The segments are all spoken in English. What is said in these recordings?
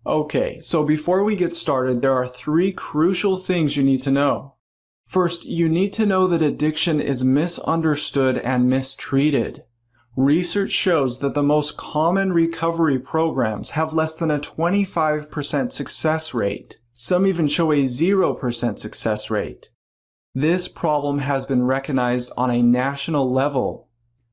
Okay, so before we get started, there are three crucial things you need to know. First, you need to know that addiction is misunderstood and mistreated. Research shows that the most common recovery programs have less than a 25% success rate. Some even show a 0% success rate. This problem has been recognized on a national level.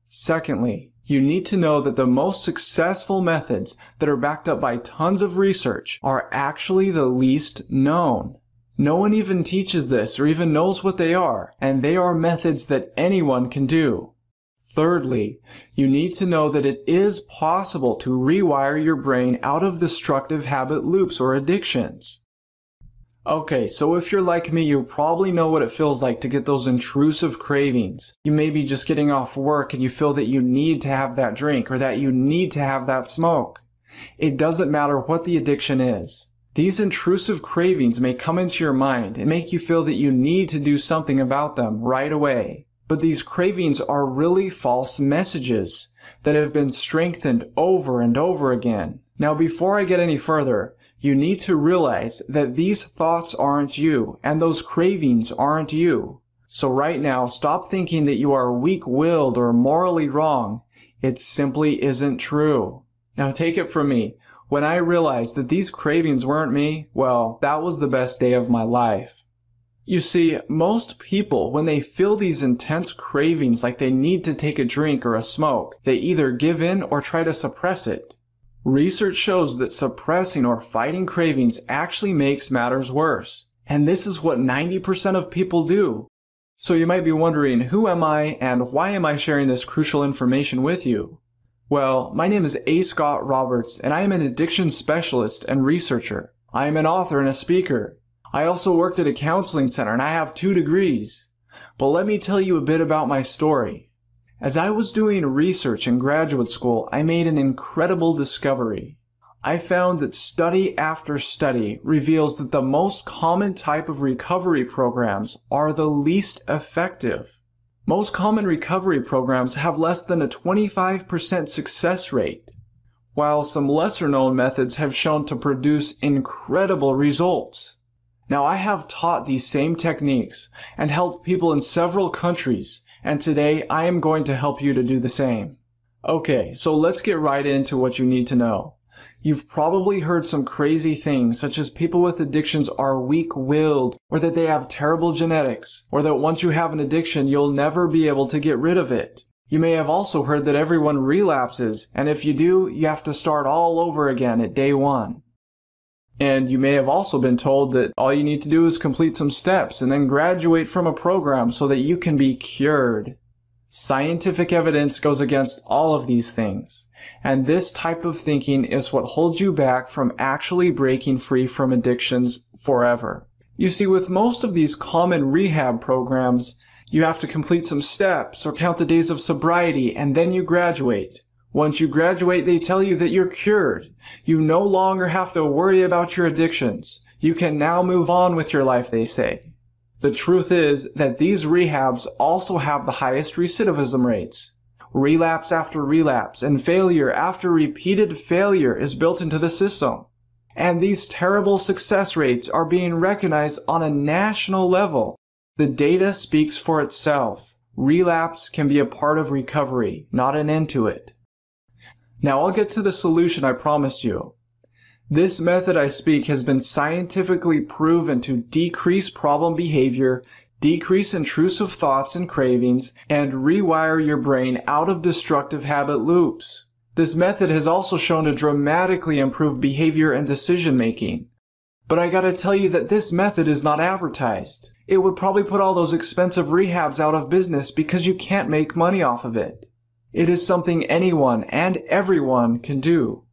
Secondly, you need to know that the most successful methods that are backed up by tons of research are actually the least known. No one even teaches this or even knows what they are, and they are methods that anyone can do. Thirdly, you need to know that it is possible to rewire your brain out of destructive habit loops or addictions. Okay, so if you're like me, you probably know what it feels like to get those intrusive cravings. You may be just getting off work and you feel that you need to have that drink or that you need to have that smoke. It doesn't matter what the addiction is. These intrusive cravings may come into your mind and make you feel that you need to do something about them right away. But these cravings are really false messages that have been strengthened over and over again. Now, before I get any further, you need to realize that these thoughts aren't you, and those cravings aren't you. So right now, stop thinking that you are weak-willed or morally wrong. It simply isn't true. Now take it from me. When I realized that these cravings weren't me, well, that was the best day of my life. You see, most people, when they feel these intense cravings like they need to take a drink or a smoke, they either give in or try to suppress it. Research shows that suppressing or fighting cravings actually makes matters worse. And this is what 90% of people do. So you might be wondering, who am I and why am I sharing this crucial information with you? Well, my name is A. Scott Roberts, and I am an addiction specialist and researcher. I am an author and a speaker. I also worked at a counseling center and I have 2 degrees. But let me tell you a bit about my story. As I was doing research in graduate school, I made an incredible discovery. I found that study after study reveals that the most common type of recovery programs are the least effective. Most common recovery programs have less than a 25% success rate, while some lesser-known methods have shown to produce incredible results. Now, I have taught these same techniques and helped people in several countries, and today I am going to help you to do the same. Okay, so let's get right into what you need to know. You've probably heard some crazy things, such as people with addictions are weak-willed, or that they have terrible genetics, or that once you have an addiction, you'll never be able to get rid of it. You may have also heard that everyone relapses, and if you do, you have to start all over again at day 1. And you may have also been told that all you need to do is complete some steps and then graduate from a program so that you can be cured. Scientific evidence goes against all of these things, and this type of thinking is what holds you back from actually breaking free from addictions forever. You see, with most of these common rehab programs, you have to complete some steps or count the days of sobriety and then you graduate. Once you graduate, they tell you that you're cured. You no longer have to worry about your addictions. You can now move on with your life, they say. The truth is that these rehabs also have the highest recidivism rates. Relapse after relapse and failure after repeated failure is built into the system. And these terrible success rates are being recognized on a national level. The data speaks for itself. Relapse can be a part of recovery, not an end to it. Now I'll get to the solution I promised you. This method I speak has been scientifically proven to decrease problem behavior, decrease intrusive thoughts and cravings, and rewire your brain out of destructive habit loops. This method has also shown to dramatically improve behavior and decision making. But I gotta tell you that this method is not advertised. It would probably put all those expensive rehabs out of business because you can't make money off of it. It is something anyone and everyone can do.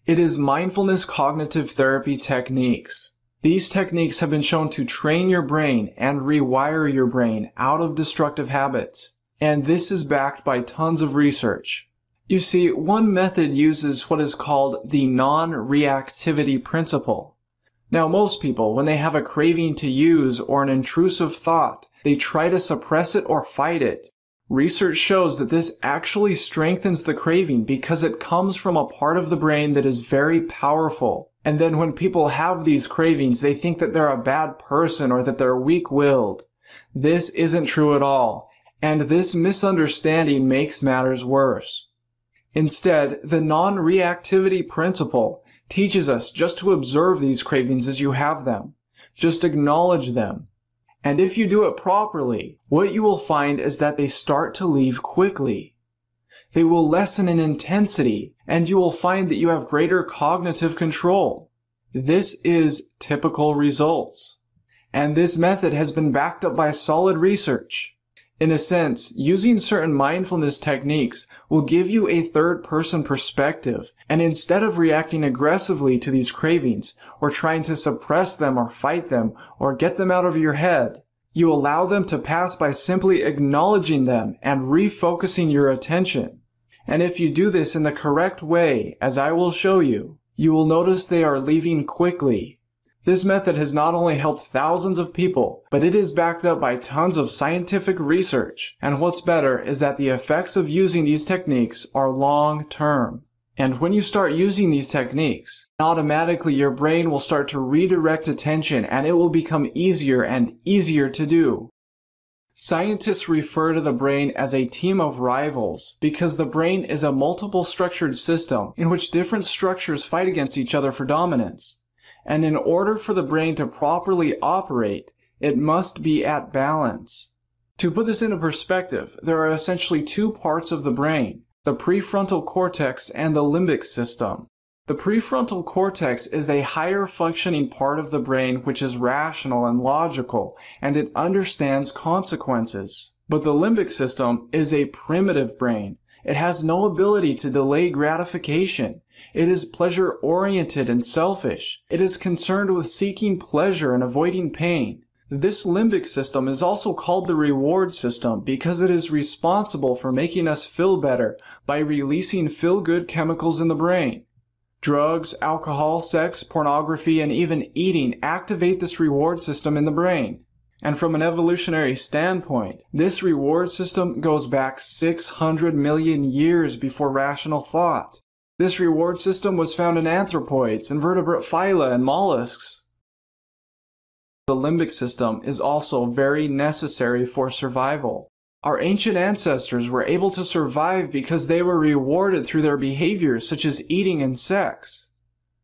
It is mindfulness cognitive therapy techniques. These techniques have been shown to train your brain and rewire your brain out of destructive habits. And this is backed by tons of research. You see, one method uses what is called the non-reactivity principle. Now, most people, when they have a craving to use or an intrusive thought, they try to suppress it or fight it. Research shows that this actually strengthens the craving because it comes from a part of the brain that is very powerful. And then when people have these cravings, they think that they're a bad person or that they're weak-willed. This isn't true at all, and this misunderstanding makes matters worse. Instead, the non-reactivity principle teaches us just to observe these cravings as you have them. Just acknowledge them. And if you do it properly, what you will find is that they start to leave quickly. They will lessen in intensity, and you will find that you have greater cognitive control. This is typical results. And this method has been backed up by solid research. In a sense, using certain mindfulness techniques will give you a third-person perspective, and instead of reacting aggressively to these cravings, or trying to suppress them or fight them, or get them out of your head, you allow them to pass by simply acknowledging them and refocusing your attention. And if you do this in the correct way, as I will show you, you will notice they are leaving quickly. This method has not only helped thousands of people, but it is backed up by tons of scientific research. And what's better is that the effects of using these techniques are long-term. And when you start using these techniques, automatically your brain will start to redirect attention and it will become easier and easier to do. Scientists refer to the brain as a team of rivals because the brain is a multiple structured system in which different structures fight against each other for dominance. And in order for the brain to properly operate, it must be at balance. To put this into perspective, there are essentially two parts of the brain, the prefrontal cortex and the limbic system. The prefrontal cortex is a higher functioning part of the brain which is rational and logical, and it understands consequences. But the limbic system is a primitive brain. It has no ability to delay gratification. It is pleasure-oriented and selfish. It is concerned with seeking pleasure and avoiding pain. This limbic system is also called the reward system because it is responsible for making us feel better by releasing feel-good chemicals in the brain. Drugs, alcohol, sex, pornography, and even eating activate this reward system in the brain. And from an evolutionary standpoint, this reward system goes back 600 million years before rational thought. This reward system was found in anthropoids, invertebrate phyla, and mollusks. The limbic system is also very necessary for survival. Our ancient ancestors were able to survive because they were rewarded through their behaviors such as eating and sex.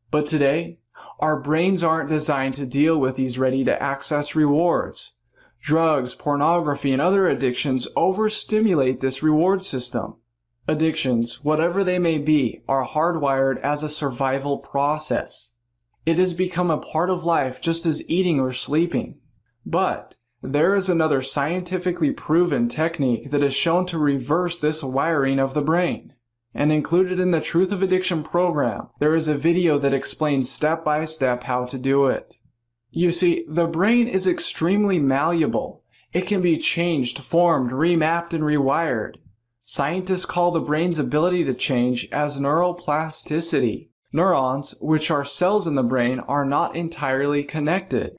But today, our brains aren't designed to deal with these ready-to-access rewards. Drugs, pornography, and other addictions overstimulate this reward system. Addictions, whatever they may be, are hardwired as a survival process. It has become a part of life just as eating or sleeping. But there is another scientifically proven technique that is shown to reverse this wiring of the brain. And included in the Truth of Addiction program, there is a video that explains step by step how to do it. You see, the brain is extremely malleable. It can be changed, formed, remapped, and rewired. Scientists call the brain's ability to change as neuroplasticity. Neurons, which are cells in the brain, are not entirely connected.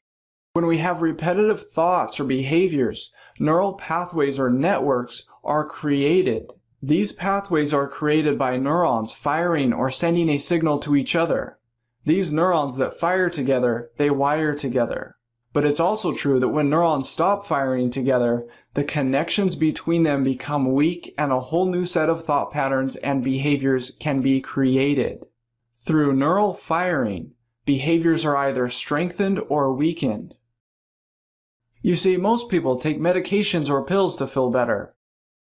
When we have repetitive thoughts or behaviors, neural pathways or networks are created. These pathways are created by neurons firing or sending a signal to each other. These neurons that fire together, they wire together. But it's also true that when neurons stop firing together, the connections between them become weak and a whole new set of thought patterns and behaviors can be created. Through neural firing, behaviors are either strengthened or weakened. You see, most people take medications or pills to feel better.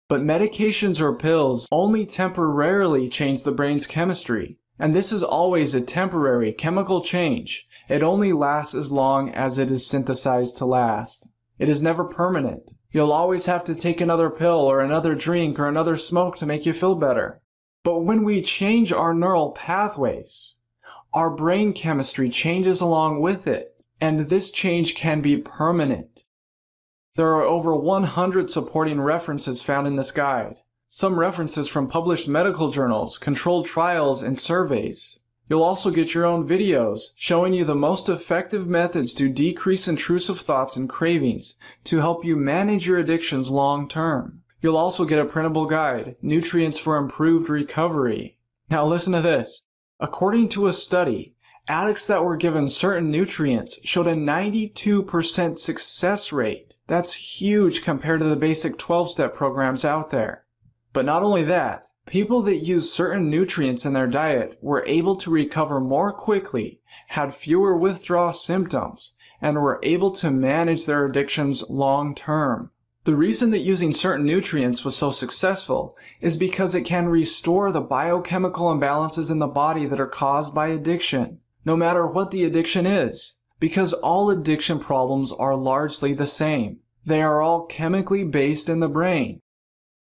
But medications or pills only temporarily change the brain's chemistry. And this is always a temporary chemical change. It only lasts as long as it is synthesized to last. It is never permanent. You'll always have to take another pill or another drink or another smoke to make you feel better. But when we change our neural pathways, our brain chemistry changes along with it. And this change can be permanent. There are over 100 supporting references found in this guide. Some references from published medical journals, controlled trials, and surveys. You'll also get your own videos showing you the most effective methods to decrease intrusive thoughts and cravings to help you manage your addictions long term. You'll also get a printable guide, Nutrients for Improved Recovery. Now listen to this. According to a study, Addicts that were given certain nutrients showed a 92% success rate. That's huge compared to the basic 12-step programs out there. But not only that, people that used certain nutrients in their diet were able to recover more quickly, had fewer withdrawal symptoms, and were able to manage their addictions long term. The reason that using certain nutrients was so successful is because it can restore the biochemical imbalances in the body that are caused by addiction, no matter what the addiction is, because all addiction problems are largely the same. They are all chemically based in the brain.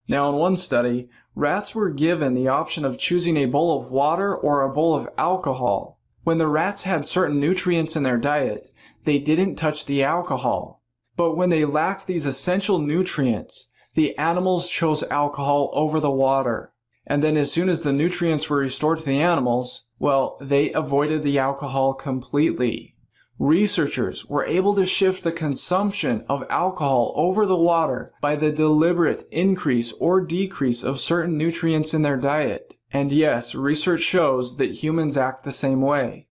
Now, in one study, rats were given the option of choosing a bowl of water or a bowl of alcohol. When the rats had certain nutrients in their diet, they didn't touch the alcohol. But when they lacked these essential nutrients, the animals chose alcohol over the water. And then as soon as the nutrients were restored to the animals, well, they avoided the alcohol completely. Researchers were able to shift the consumption of alcohol over the water by the deliberate increase or decrease of certain nutrients in their diet. And yes, research shows that humans act the same way.